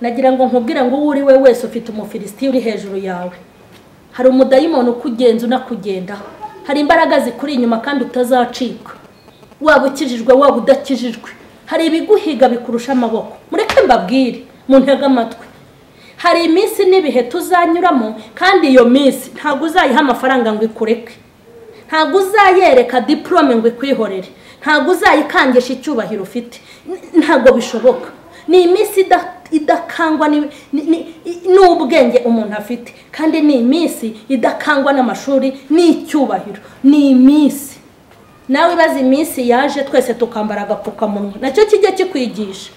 nagira ngo nkubwira ngo uri we wese ufite umufilisiti uri hejuru yawe. Hari umudayimoni ukugenza unakugenda, hari imbaraga zikuri inyuma kandi utazacika, waba ukijijwe waba udakijijwe. Hari ibiguhiga bikurusha amaboko. Mureke mbabwire mu ntege amatwi, hari iminsi nibihe tuzanyuramo, kandi iyo minsi ntabwo uzayiha amafaranga ngo ikureke, ntabwo uzayereka diplome ngo ikwihorere, ntabwo uzayikangisha icyubahiro ufite, ntabwo bishoboka. Ni iminsi idakangwa n'ubwenge umuntu afite, kandi ni iminsi idakangwa n'amashuri n'icyubahiro. Ni iminsi nawe ibaze iminsi yaje twese tukambara agapfukamunwa, nacyo kijya kikwigisha.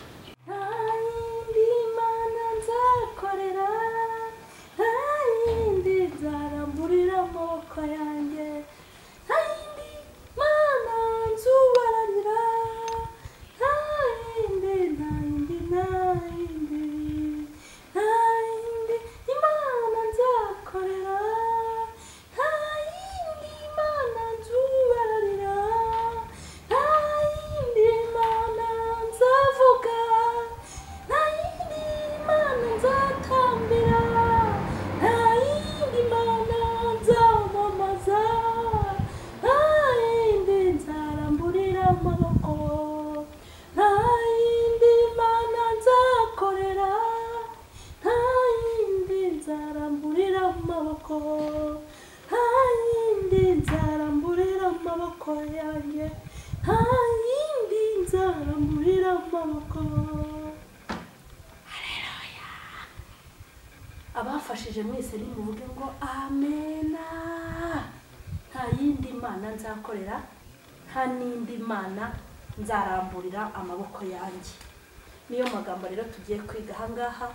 Abafashije mwese nimuvuge ngo amena. Nta yindi mana nzakorera, nta n'indi mana nzaramburira amaboko yanjye. Niyo magambo rero tugiye kwiga ahangaha,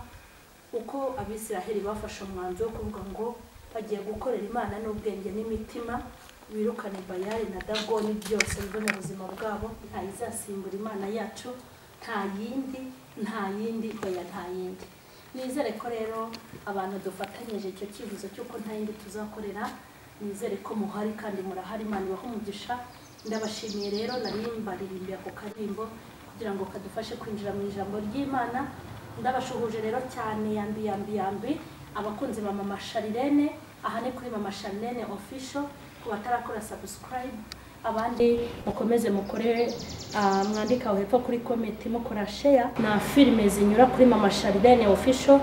uko Abisiraheli bafashe umwanzuro wo kuvuga ngo bagiye gukorera Imana n'ubwenge n'imitima, birukane Bayali na Dagoni byose bive mu buzima bwabo. Nta izasimbura Imana yacu, nta yindi oya nta yindi. Nizere ko rero abantu dufatanyije icyo kivuzo cy'uko nta yindi tuzakorera, nizere ko muhari kandi murahari. Imana ibahe umugisha. Ndabashimiye rero narimbaririmbye ako karimbo kugira ngo kadufashe kwinjira mu ijambo ry'Imana. Ndabashuhuje rero cyane yambi abakunzi ba Mama Sharirene, aha ni kuri Mama Sharirene official. Ku batarakora subscribe, abandi mukomeze mukore mwandika hepfo kuri comment mukora share. Na filime zinyura kuri Mama Sharirene official,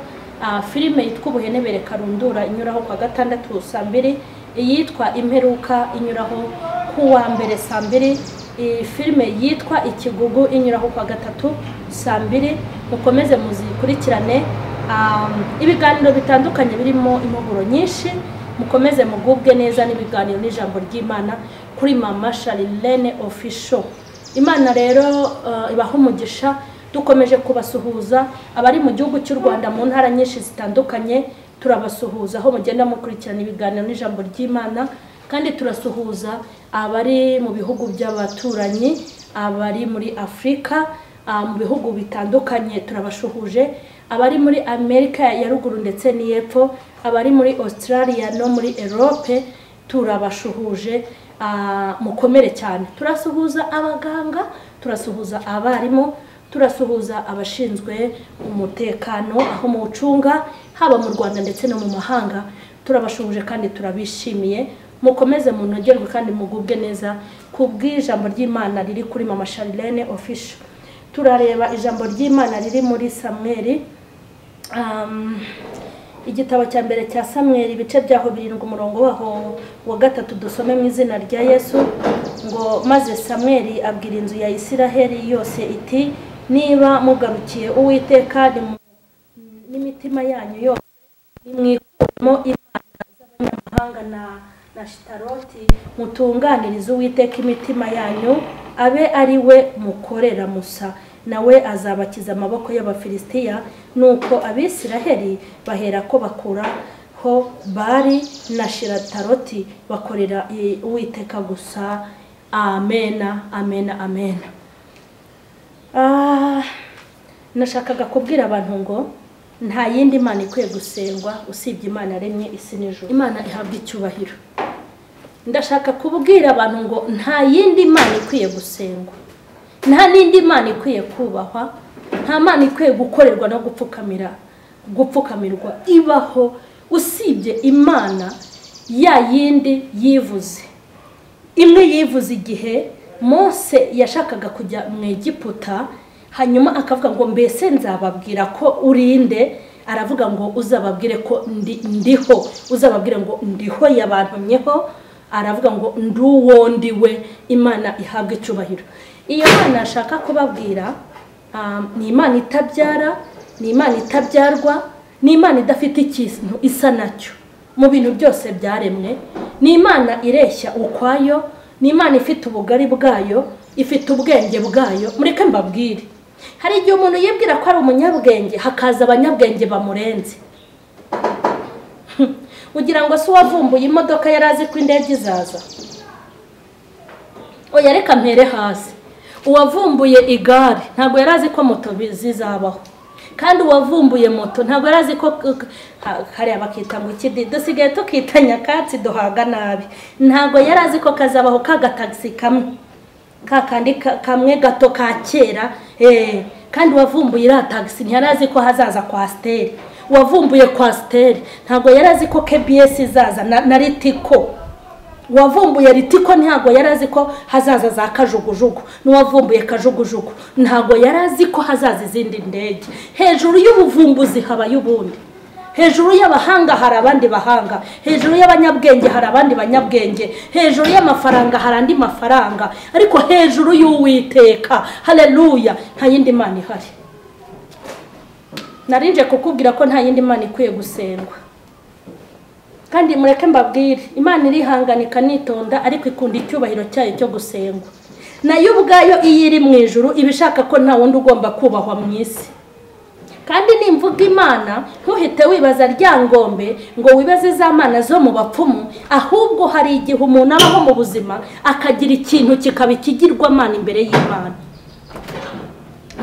filime yitwa Ubuhenebere Karundura inyuraho kwa gatandatu saa 2, iyitwa Imperuka inyuraho kuwa mbere saa 2, filime yitwa Ikigugu inyuraho kwa gatatu saa 2. Mukomeze muzikurikirane ibiganiro bitandukanye birimo impuguro nyinshi. Mukomeze mugubwe neza n'ibiganiro n'ijambo ry'Imana kuri Mama Sharirene official. Imana rero ibahe umugisha. Dukomeje kubasuhuza abari mu gihugu cy'u Rwanda mu ntara nyinshi zitandukanye, turabasuhuza aho mugenda mukurikirana ibiganiro n'ijambo ry'Imana, kandi turasuhuza abari mu bihugu by'abaturanyi, abari muri Afrika, mu bihugu bitandukanye turabashuhuje, abari muri Amerika ya ruguru ndetse n'iyepfo, abari muri Australia no muri Europe turabashuhuje. Mukomere cyane. Turasuhuza abaganga, turasuhuza abarimu, turasuhuza abashinzwe umutekano aho mucunga haba mu Rwanda ndetse no mu mahanga. Turabashuhuje kandi turabishimiye. Mukomeze munogerwe kandi mugubwe neza kubw'ijambo ry'Imana riri kuri Mama Sharirene official. Turareba ijambo ry'Imana riri muri Samweli, igitabo cya mbere cya Samweli, ibice byaho 7 umurongo waho wa 3. Dusome mu izina rya Yesu. Ngo maze Samweli abwira inzu ya Isiraheli yose iti, niba mugarukiye Uwiteka n'imitima yanyu yose, nimwikuremo imana z'abanyamahanga na Shitaroti, mutunganirize Uwiteka imitima yanyu, abe ari we mukorera musa, nawe azabakiza amaboko y'Abafilisitiya. Nuko Abisiraheli bahera ko bakuraho Bali na Shitaroti, bakorera Uwiteka gusa. Amena, amena, amena. Nashakaga kubwira abantu ngo nta yindi mana ikwiye gusengwa usibye Imana yaremye isi n'ijuru. Imana ihabwa icyubahiro. Ndashaka kubwira abantu ngo nta yindi mana ikwiye gusengwa, nta n'indi mana ikwiye kubahwa nta mana ikwiye gukorerwa no gupfukamirwa ibaho usibye Imana ya yindi yivuze. Imwe yivuze igihe Mose yashakaga kujya mu Egiputa, hanyuma akavuga ngo mbese nzababwira ko urinde, aravuga ngo uzababwire ko ndiho, uzababwire ngo ndiho yabantumyeho, aravuga ngo nduwo ndiwe. Imana ihabwe icubahiro. Iyo Imana ashaka kubabwira ni Imana itabyara, ni Imana itabyarwa, ni Imana idafite ikintu isa nacyo mu bintu byose byaremwe, ni Imana ireshya ukwayo, ni Imana ifite ubugari bwayo, ifite ubwenge bwayo. Mureke mbabwire, hari igihe umuntu yibwira ko ari umunyabwenge hakaza abanyabwenge bamurenze. Ugira ngo se wavumbuye imodoka yarazi ko indege izaza? Oya, reka mpere hasi. Uwavumbuye igare ntabwo yarazi ko moto zizabaho, kandi uwavumbuye moto ntabwo yarazi ko kare bakita ngo ikidi dusigaye tukita nyakatsi duhaga nabi, ntabwo yarazi ko kazabaho kagatagisi kamwe kakandi kamwe gato ka kera. Kandi wavumbuye ira taxi ntiyarazi ko hazaza Kwasiteri. Wavumbuye Kwasiteri ntabwo yarazi ko KBS izaza na Ritiko. Wavumbuye Ritiko ntabwo yarazi ko hazaza za Kajugujugu. N'uwavumbuye Kajugujugu ntabwo yarazi ko hazaza izindi ndege. Hejuru y'ubuvumbuzi haba y'ubundi, hejuru y'abahanga hari abandi bahanga, hejuru y'abanyabwenge hari abandi banyabwenge, hejuru y'amafaranga hari andi mafaranga, ariko hejuru y'Uwiteka, haleluya, nta yindi Mana ihari. Narinje kukubwira ko nta yindi Mana ikwiye gusengwa. Kandi mureke mbabwire, Imana irihanganika nitonda, ariko ikunda icyubahiro cyayo cyo gusengwa. Nayo ubwayo iyo iri mu ijuru ibishaka ko nta wundi ugomba kubahwa mu isi. Kandi nimvuga Imana ntuhite wibaza ryangombe ngo wibaze za mana zo mu bapfumu, ahubwo hari igihe umuntu abaho mu buzima akagira ikintu kikaba ikigirwamana imbere y'Imana.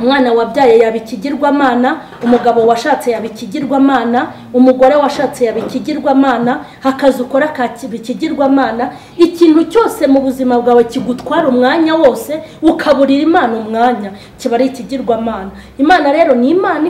Umwana wabyaye yabikigirwamana, umugabo washatse yabikigirwamana, umugore washatse yabikigirwamana, hakaza ukora kakibikigirwamana. Ikintu cyose mu buzima bwawe kigutwara umwanya wose ukaburira Imana umwanya kiba ari ikigirwamana. Imana rero ni Imana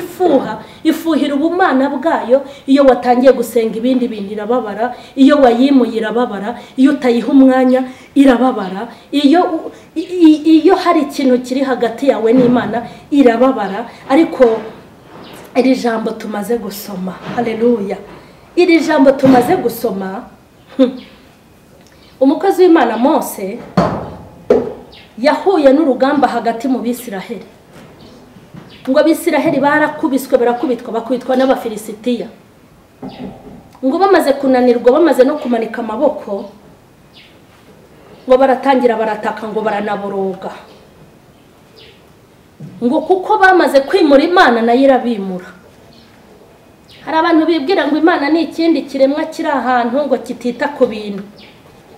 ifuhira ubumana bwayo. Iyo watangiye gusenga ibindi bintu irababara, iyo wayimuye irababara, iyo utayiha umwanya irababara, iyo hari ikintu kiri hagati yawe n'Imana irababara. Ariko iri jambo tumaze gusoma, haleluya, iri jambo tumaze gusoma, umukozi w'Imana Mose yahuye n'urugamba hagati mu Bisiraheli. Ngo Abisiraheli barakubitwa bakubitwa n'Abafilisitiya. Ngo bamaze kunanirwa, bamaze no kumanika amaboko, ngo baratangira barataka ngo baranaboroga, ngo kuko bamaze kwimura Imana nayo irabimura. Hari abantu bibwira ngo Imana ni ikindi kiremwa kiri ahantu ngo kitita ku bintu,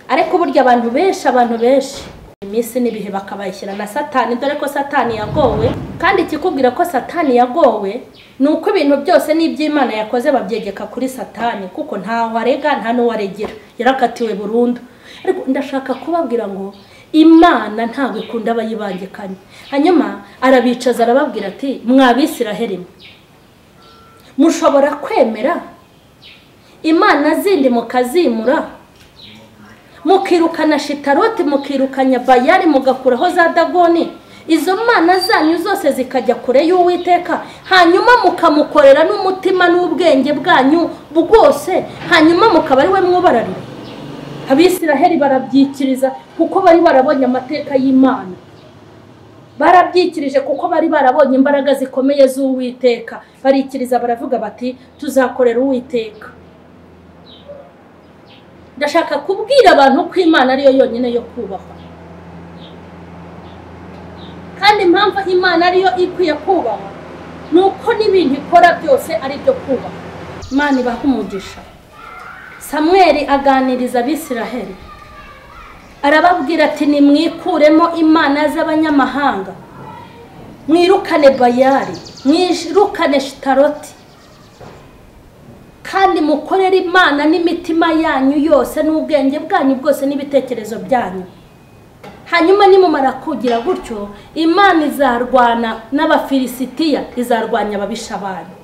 ariko burya abantu benshi iminsi n'ibihe bakabayishyira na Satani, dore ko Satani yagowe. Kandi ikikubwira ko Satani yagowe ni uko ibintu byose n'iby'Imana yakoze babyegeka kuri Satani, kuko ntaho arega nta n'uwaregera, yarakatiwe burundu. Ariko ndashaka kubabwira ngo Imana ntabwo ikunda abayibangikanye. Hanyuma arabicaza arababwira ati, mwa Bisiraheli, mushobora kwemera Imana zindi mukazimura, mukirukana Shitaroti, mukirukanya Bayali, mugakuraho za Dagoni, izo mana zanyu zose zikajya kure y'Uwiteka, hanyuma mukamukorera n'umutima n'ubwenge bwanyu bwose, hanyuma mukaba ari we mwubararira. Abisiraheli barabyikiriza kuko bari barabonye amateka y'Imana, barabyikirije kuko bari barabonye imbaraga zikomeye z'Uwiteka, barikiriza baravuga bati tuzakorera Uwiteka. Ndashaka kubwira abantu ko Imana ariyo yonyine yo kubahwa, kandi impamvu Imana ariyo ikwiye kubahwa nuko n'ibintu ikora byose ari byo kubahwa. Imana ibahe umugisha. Samweli aganiriza Abisiraheli arababwira ati, nimwikuremo imana z'abanyamahanga, mwirukane Bayali, mwirukane Shitaroti, kandi mukorere Imana n'imitima yanyu yose n'ubwenge bwanyu bwose n'ibitekerezo byanyu. hanyuma nimumara kugira gutyo Imana izarwana n'abafilisitiya, izarwanya ababisha banyu.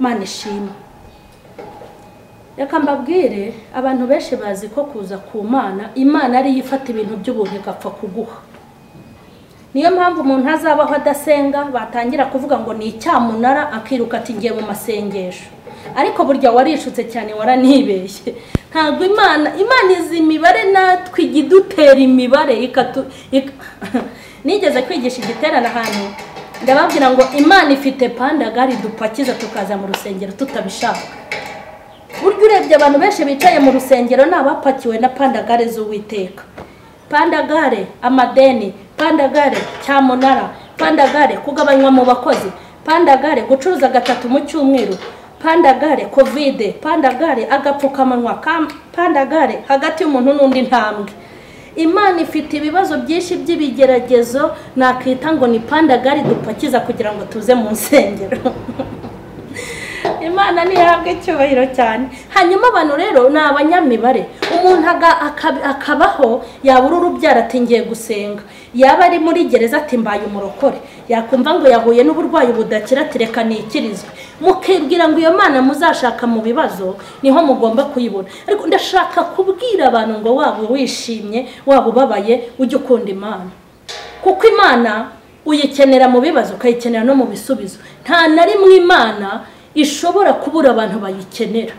Imana ishimwe. Reka mbabwire, abantu benshi bazi ko kuza ku Mana, Imana ari yifata ibintu by'ubuntu igapfa kuguha. Niyo mpamvu umuntu azabaho adasenga batangira kuvuga ngo ni icyamunara, akiruka ati ngiye mu masengesho. Ariko burya warishutse cyane, waranibeshye. Ntabwo Imana izi imibare, natwe igidutera imibare nigeze kwigisha igiterana ahantu ndababwira ngo Imana ifite pandagari dupakiza tukaza mu rusengero tutabishaka. Burya urebye abantu benshi bicaye mu rusengero n'abapakiwe na pandagare z'Uwiteka. Pandagare amadeni, pandagare cyamunara, pandagare kugabanywa mu bakozi, pandagare gucuruza 3 mu cyumweru, pandagare covid, pandagare agapfukamanwa, pandagare hagati y'umuntu n'undi ntambwe. Imana ifite ibibazo byinshi by'ibigeragezo, nakita ngo ni pandagare dupakiza kugira ngo tuze mu nsengero. Imana nihabwe icyubahiro cyane. Hanyuma abantu rero ni abanyamibare. Umuntu akabaho yabura urubyara ati ngiye gusenga, yaba ari muri gereza ati mbaye umurokore, yakumva ngo yahuye n'uburwayi budakira ati reka nikirizwe. Mukibwira ngo iyo Mana muzashaka mu bibazo niho mugomba kuyibona. Ariko ndashaka kubwira abantu ngo waba wishimye waba ubabaye ujye ukunda Imana, kuko Imana uyikenera mu bibazo ukayikenera no mu bisubizo. Nta na rimwe Imana ishobora kubura abantu bayikenera.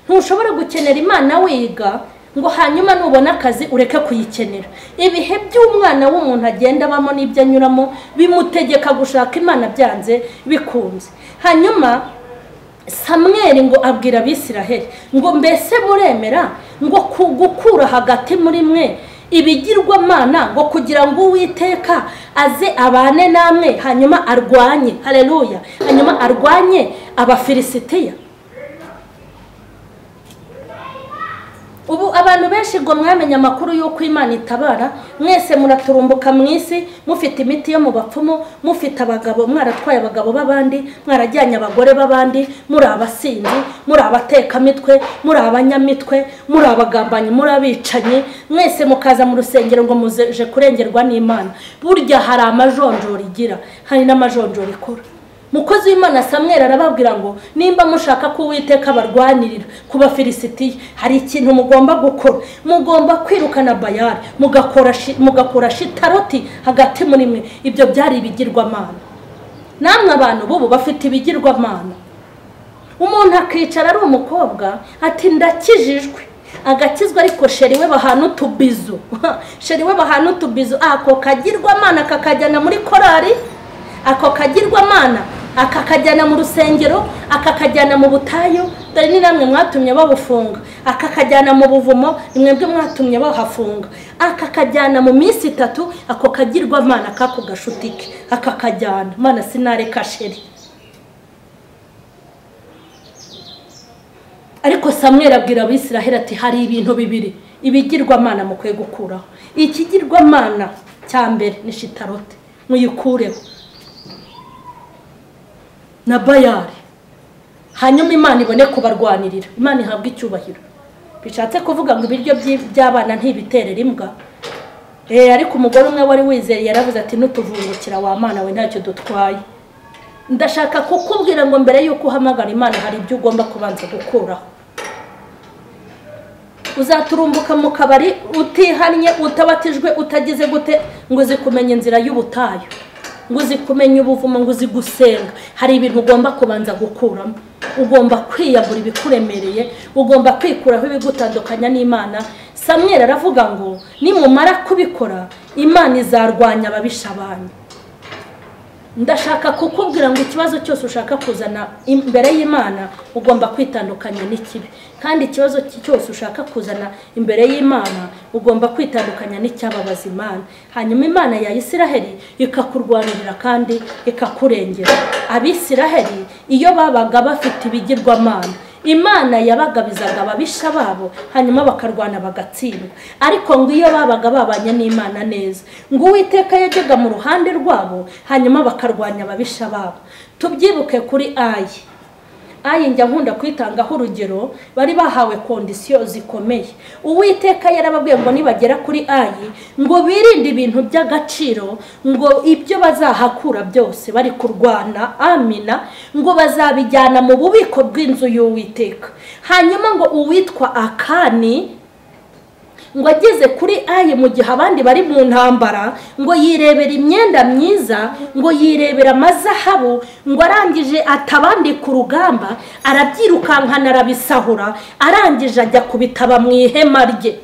Ntushobora gukenera Imana wiga ngo hanyuma nubona akazi ureke kuyikenera. Ibihe by'umwana w'umuntu agenda bamo n'ibyo anyuramo bimutegeka gushaka Imana byanze bikunze. Hanyuma Samweli ngo abwira Abisiraheli ngo mbese muremera ngo kugukura hagati muri mwe ibigirwa Mana ngo kugira ngo Uwiteka aze abane namwe hanyuma arwanye, haleluya, hanyuma arwanye abafilisitiya. Ubu abantu benshi ngo mwamenya amakuru y'uko Imana itabara, mwese muraturumbuka mu isi mufite imiti yo mu bapfumu, mufite abagabo, mwaratwaye abagabo b'abandi, mwarajyanye abagore b'abandi, muri abasinzi, muri abatekamitwe, muri abanyamitwe, muri abagambanyi, muri abicanyi, mwese mukaza mu rusengero ngo muzeje kurengerwa n'Imana. Burya hari amajonjoro igira, hari n'amajonjoro ikora. Mukozi w'Imana Samweli arababwira ngo nimba mushaka ko Uwiteka barwanirira ku bafilisitiya, hari ikintu mugomba gukora. Mugomba kwirukana Bayali, mugakora shitaroti hagati muri mwe. Ibyo byari ibigirwa Mana. Namwe abantu bubu bafite ibigirwa Mana. Umuntu akicara ari umukobwa ati ndakijijwe, agakizwa ariko sheri we bahana utubizo. Sheri we bahana utubizo, ako kagirwa Mana kakajyana muri korari, ako kagirwa Mana akakajyana mu rusengero, akakajyana mu butayu, dore ni namwe mwatumye babufunga, akakajyana mu buvumo, nimwebwe mwatumye bahafunga, akakajyana mu minsi 3, ako kagirwa Mana kako gashutike akakajyana. Mana sinareka sheri. Ariko Samweli abwira Abisiraheli ati hari ibintu bibiri ibigirwa Mana mukwiye gukuraho. Ikigirwa Mana cya mbere ni shitarote, muyikureho na Bayali, hanyuma Imana ibone kubarwanirira. Imana ihabwe icyubahiro. Bishatse kuvuga ngo ibiryo by'abana ntibiterera imbwa. Ariko umugore umwe wari wizeye yaravuze ati nutuvungukira wa Mana we ntacyo dutwaye. Ndashaka kukubwira ngo mbere yuko uhamagara Imana hari ibyo ugomba kubanza gukuraho. Uzaturumbuka mu kabari utihannye, utabatijwe, utagize gute ngo uzi kumenya inzira y'ubutayu, ngo uzi kumenya ubuvumo, ngo uzi gusenga. Hari ibintu ugomba kubanza gukuramo. Ugomba kwiyabura ibikuremereye, ugomba kwikuraho ibigutandukanya n'Imana. Samweli aravuga ngo nimumara kubikora Imana izarwanya ababisha banyu. Ndashaka kukubwira ngo ikibazo cyose ushaka kuzana imbere y'Imana ugomba kwitandukanya n'ikibi, kandi ikibazo cyose ushaka kuzana imbere y'Imana ugomba kwitandukanya n'icyababaza Imana. Hanyuma Imana ya Isiraheli ikakurwanirira kandi ikakurengera. Abisiraheli iyo babaga bafite ibigirwa Mana, Imana yabagabizaga ababisha babo hanyuma bakarwana bagatsindwa. Ariko ngo iyo babaga babanye n'Imana neza, ngo Uwiteka yajyaga mu ruhande rwabo hanyuma bakarwanya ababisha babo. Tubyibuke kuri Ayi. ayi njya nkunda kwitangaho urugero, bari bahawe kondisiyo zikomeye. Uwiteka yarababwiye ngo nibagera kuri ayi ngo birinde ibintu by'agaciro, ngo ibyo bazahakura byose bari kurwana, amina, ngo bazabijyana mu bubiko bw'inzu y'Uwiteka. Hanyuma ngo uwitwa Akani ngo ageze kuri ayi mu gihe abandi bari mu ntambara, ngo yirebera imyenda myiza, ngo yirebera amazahabu, ngo arangije atabandi ku rugamba, arabyirukankana arabisahura, arangije ajya kubitaba mu ihema rye.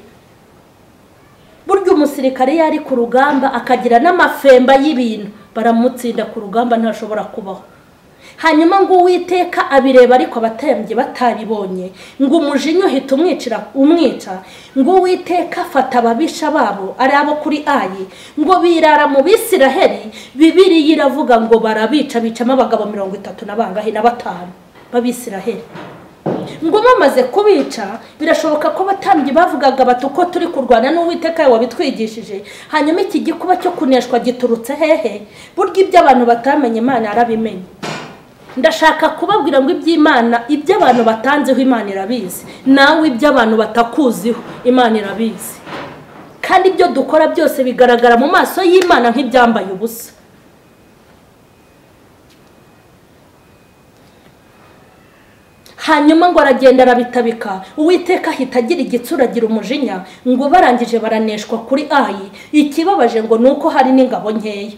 Burya umusirikare yari ku rugamba akagira n'amafemba y'ibintu, baramutsinda ku rugamba ntashobora kubaho. Hanyuma ngo Uwiteka abireba ariko abatambyi batabibonye, ngo umujinya uhita umwica, ngo Uwiteka afata ababisha babo ari abo kuri ayi, ngo birara mu Bisiraheli. Bibiliya iravuga ngo barabica, bicamo abagabo 35 b'Abisiraheli. Ngo bamaze kubica, birashoboka ko abatambyi bavugaga bati uko turi kurwana n'Uwiteka wabitwigishije. Hanyuma iki gikuba cyo kuneshwa giturutse hehe? Burya ibyo abantu batamenye Imana yarabimenye. Ndashaka kubabwira ngo iby'Imana, ibyo abantu batanzeho Imana irabizi, nawe ibyo abantu batakuziho Imana irabizi. Kandi ibyo dukora byose bigaragara mu maso y'Imana nk'ibyambaye ubusa. Hanyuma ngo aragenda arabitabika, Uwiteka ahita agira igitsura, agira umujinya, ngo barangije baraneshwa kuri ayi. Ikibabaje ngo nuko hari n'ingabo nkeya,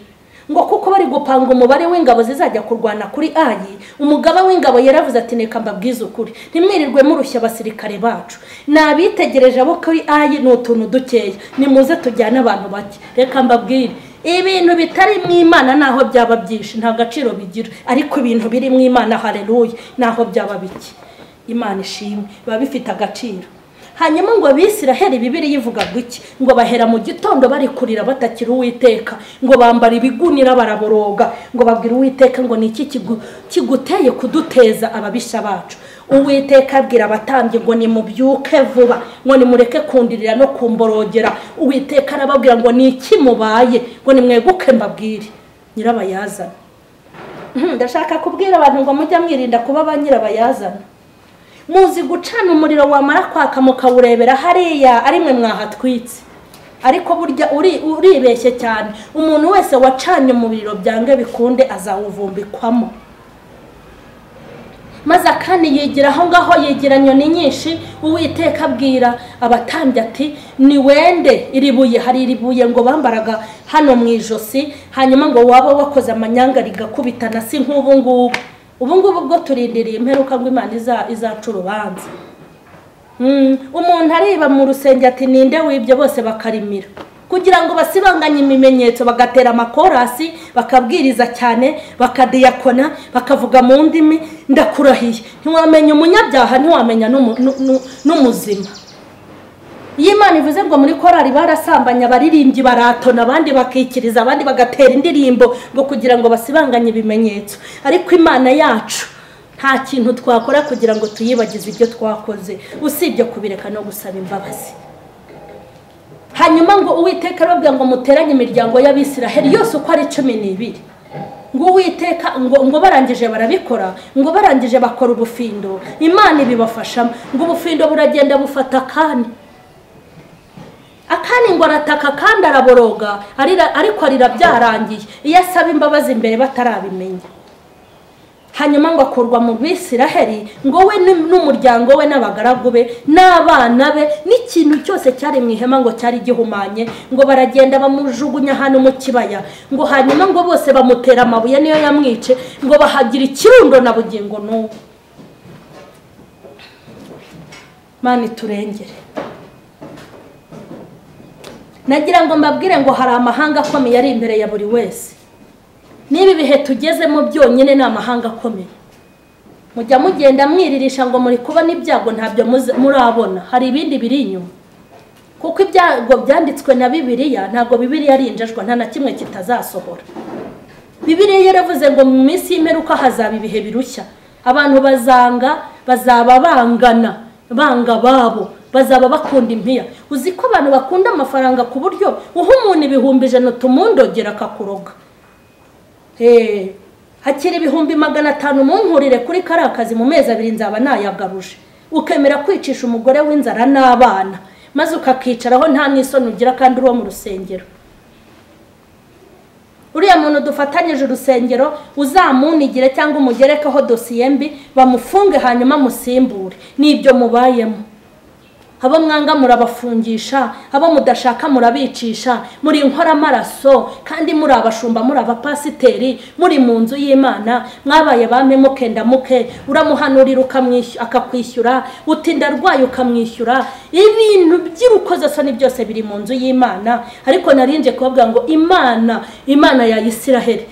ngo kuko bari gupanga umubare w'ingabo zizajya kurwana kuri ayi. Umugaba w'ingabo yaravuze ati neka mbabwize ukuri, ntimwirirwe murushya abasirikare bacu, nabitegereje abo kuri ayi n'utuntu dukeya, nimuze tujyane abantu bake. Reka mbabwire, ibintu bitari mu Imana naho byaba byinshi nta gaciro bigira, ariko ibintu biri mu Imana, haleluya, naho byaba biki Imana ishimwe biba bifite agaciro. Hanyuma ngo Abisiraheli, Bibiliya ivuga iki? Ngo bahera mu gitondo bari kurira batakira Uwiteka, ngo bambara ibigunira baraboroga, ngo babwira Uwiteka ngo niki kiguteye kuduteza ababisha bacu. Uwiteka abwira abatambyi ngo nimubyuke vuba, ngo nimureke kundirira no kumborogera. Uwiteka arababwira ngo niki mubaye, ngo nimweguke mbabwire nyirabayazana. Ndashaka kubwira abantu ngo mujya mwirinda kuba abanyirabayazana. Muzi gucana umuriro wamara kwaka mukawurebera hariya ari mwe mwahatwitse, ariko burya uribeshye cyane. Umuntu wese wacanye umuriro byange bikunde azawuvumbikwamo. Maze Akani yigira aho ngaho, yigira nyoni nyinshi. Uwiteka abwira abatambyi ati ni wende iribuye, hari iribuye ngo bambaraga hano mu ijosi, hanyuma ngo waba wakoze amanyanga rigakubitana, si nk'ubu ngubu. Ubu ngubu bwo turindiriye imperuka ngo Imana izaca urubanza. Umuntu ariba mu rusenge ati ninde wibye, bose bakarimira kugira ngo basibanganye ibimenyetso, bagatera amakorasi, bakabwiriza cyane, bakadiyakona, bakavuga mu ndimi. Ndakurahiye ntiwamenya umunyabyaha, ntiwamenya n'umuzima. Imana ivuze ngo muri korari barasambanya, abaririmbyi baratona, abandi bakikiriza, abandi bagatera indirimbo ngo kugira ngo basibanganye ibimenyetso. Ariko Imana yacu nta kintu twakora kugira ngo tuyibagize ibyo twakoze, usibye kubireka no gusaba imbabazi. Hanyuma ngo Uwiteka arababwira ngo muteranye imiryango y'Abisiraheli yose uko ari 12. Ngo Uwiteka ngo barangije barabikora, ngo barangije bakora ubufindo, Imana ibibafashamo. Ngo ubufindo buragenda bufata Akani ngo arataka kandi araboroga, ariko arira byarangiye. Iyo asaba imbabazi imbere batarabimenya. Hanyuma ngo akurwa mu Bisiraheli, ngo we n'umuryango we n'abagaragu be n'abana be n'ikintu cyose cyari mu ihema ngo cyari gihumanye. Ngo baragenda bamujugunya hano mu kibaya, ngo hanyuma ngo bose bamutera amabuye niyo yamwice, ngo bahagira ikirundo na bugingo n'ubu. Mani turengere. Nagira ngo mbabwire ngo hari amahanga akomeye ari imbere ya buri wese. Nibi bihe tugezemo byonyine ni amahanga akomeye. Mujya mugenda mwiririsha ngo muri kuba n'ibyago ntabyo murabona, hari ibindi biri inyuma. Kuko ibyago byanditswe na Bibiliya, ntago Bibiliya ari injajwa, nta na kimwe kitazasohora. Bibiliya yaravuze ngo mu minsi y'imperuka hazaba ibihe birushya. Abantu bazaba banga babo, bazaba bakunda impiya. Uzi ko abantu bakunda amafaranga ku buryo uha umuntu 100,000 tumundogera akakuroga. hakiri 500 munkurire kuri karakazi mu mezi 2 nzaba nayagaruje, ukemera kwicisha umugore w'inzara n'abana maze ukakicaraho nta n'isoni ugira kandi uri mu rusengero. Uriya muntu dufatanyije urusengero uzamunigire cyangwa umugerekaho dosiye mbi bamufunge hanyuma musimbure. Nibyo mubayemo. Abo mwanga murabafungisha, abo mudashaka murabicisha, muri inkora amaraso kandi muri abashumba, muri abapasiteri, muri mu nzu y'Imana, mwabaye bame mukenda muke, uramuhanurira akakwishyura, utinda rwayo ukamwishyura. Ibintu by'irukoza soni byose biri mu nzu y'Imana. Ariko narinje kubabwira ngo Imana ya Isiraheli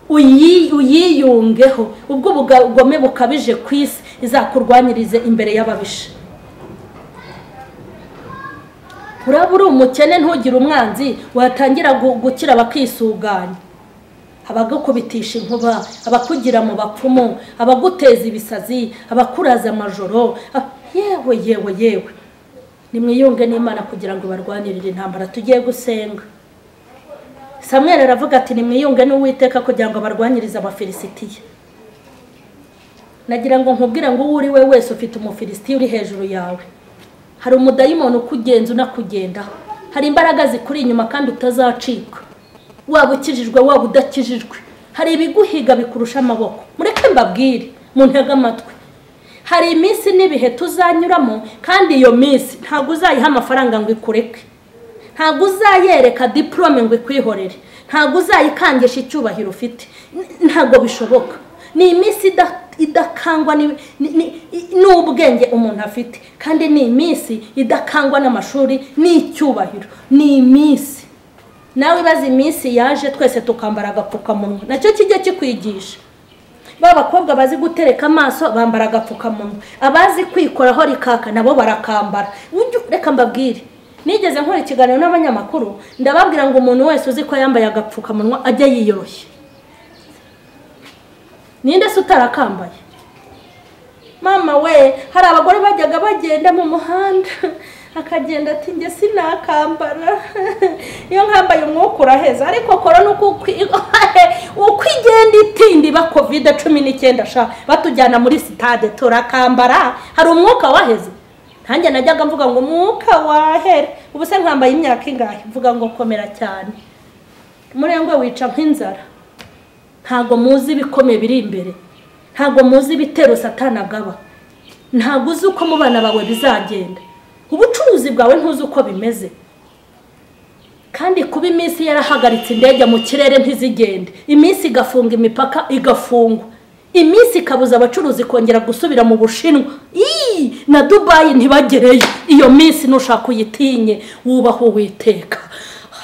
uyiyungeho, ubwo bugome bukabije kwisi izakurwanyirize imbere y'ababisha. Urabura umukene ntugire umwanzi, watangira gukira bakisuganya. Abagukubitisha inkuba, abakugira mu bapfumu, abaguteza ibisazi, abakuraza amajoro. Yewe nimwiyunge n'Imana kugira ngo barwanirire intambara. Tugiye gusenga. Samuel aravuga ati nimwiyunge n'Uwiteka kugira ngo barwanyirize abafilisitiya. Nagira ngo nkubwira ngo uri we wese ufite umufilisitiya uri hejuru yawe. Hari umudayimoni ukugenza unakugenda. Hari imbaraga zikuri inyuma kandi utazacika. Waba ukijijwe waba udakijijwe. Hari ibiguhiga bikurusha amaboko. Mureke mbabwire mu ntega amatwi. Hari iminsi nibihe tuzanyuramo kandi iyo minsi ntago uzayiha amafaranga ngo ikureke. Ntago uzayereka diplome ngo ikwihorere. Ntago uzayikangisha icyubahiro ufite. Ntago bishoboka. Ni iminsi idakangwa n'ubwenge umuntu afite, kandi ni iminsi idakangwa n'amashuri n'icyubahiro. Ni iminsi nawe ibaze iminsi yaje twese tukambara agapfukamunwa, nacyo kijya kikwigisha. Babakobwa bazi gutereka amaso bambara agapfukamunwa, abazi kwikoraho rikaka nabo barakambara. Reka mbabwire, nigeze nkora ikiganiro n'abanyamakuru ndababwira ngo umuntu wese uzi ko yambaye agapfukamunwa ajya yiyoroshye. Ninde se utarakambaye? Mama we, hari abagore bajyaga bagenda mu muhanda akagenda ati nge sinakambara. Iyo nkambaye umwuka uraheza, ariko korona ukwigenda itindi ba COVID-19 sha batujyana muri stade turakambara. Hari umwuka waheze. Ntanjye najyaga mvuga ngo umwuka wahere. Ubu se nkambaye imyaka ingahe mvuga ngo komera cyane. Murengwe wica nk'inzara. Ntago muzi bikomeye biri imbere. Ntago muzi bitero Satani agaba. Ntago uzi uko mu bana bawe bizagenda. Ubucuruzi bwawe ntuzi uko bimeze. Kandi kuba iminsi yarahagaritse indege mu kirere ntizigende. Iminsi igafunga imipaka igafungwa. Iminsi ikabuza abacuruzi kongera gusubira mu Bushinwa. Na Dubai ntibagereyo. Iyo minsi nushaka uyitinye wubaho Uwiteka.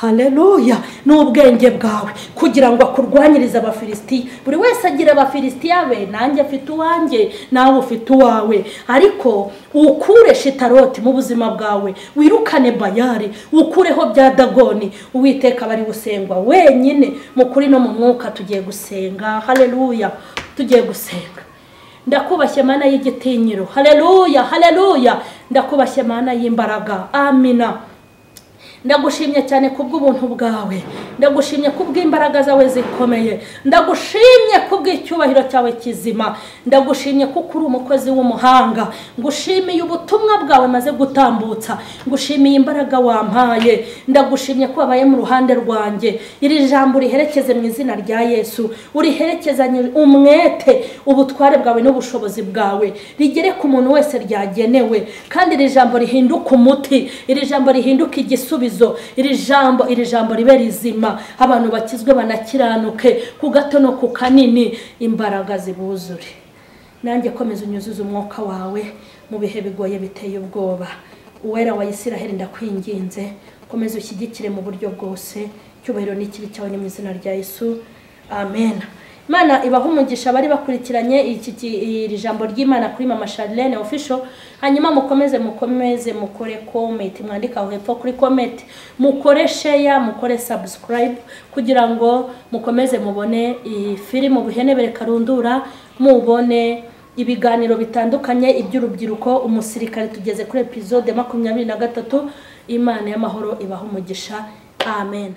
Haleluya. N'ubwenge bwawe kugira ngo akurwanyirize abafilisitiya. Buri wese agira abafilisitiya be, nanjye afite uwanjye nawe ufite uwawe. Ariko ukure shitaroti mu buzima bwawe, wirukane Bayali, ukureho bya Dagoni. Uwiteka bari gusengwa wenyine mu kuri no mu mwuka. Tugiye gusenga. Haleluya. Tugiye gusenga. Ndakubashye Mana y'igitinyiro. Haleluya. Ndakubashye Mana y'imbaraga. Amina. Ndagushimye cyane kubw'ubuntu bwawe. Ndagushimye kubw'imbaraga zawe zikomeye. Ndagushimye kubw'icyubahiro cyawe kizima. Ndagushimye kuko uri umukozi w'umuhanga. Ngushimiye ubutumwa bwawe maze gutambutsa. Ngushimiye imbaraga wampaye. Ndagushimye ko wabaye mu ruhande rwanjye. Iri jambo riherekeze mu izina rya Yesu. Uriherekezanye umwete, ubutware bwawe n'ubushobozi bwawe. Rigere ku muntu wese ryagenewe. Kandi iri jambo rihinduka umuti. Iri jambo rihinduka igisubizo. Iri jambo ribe rizima. Abantu bakizwe banakiranuke ku gato no ku kanini. Imbaraga zibuzure. Nanjye komeza unyuzuze umwuka wawe mu bihe bigoye biteye ubwoba. Uwera wa Isiraheli ndakwinginze, komeza ushyigikire mu buryo bwose. Cyubahiro n'ikibi cyawe mu izina rya Yesu. Amen. Imana ibahe umugisha bari bakurikiranye iri jambo ry'Imana kuri Mama Charlene official. Hanyuma mukomeze mukore comment, mwandika aho hepfo kuri comment, mukore share, mukore subscribe kugira ngo mukomeze mubone filime Ubuhenebere Karundura, mubone ibiganiro bitandukanye iby'urubyiruko. Umusirikare tugeze kuri episode 23. Imana y'amahoro ibahe umugisha. Amen.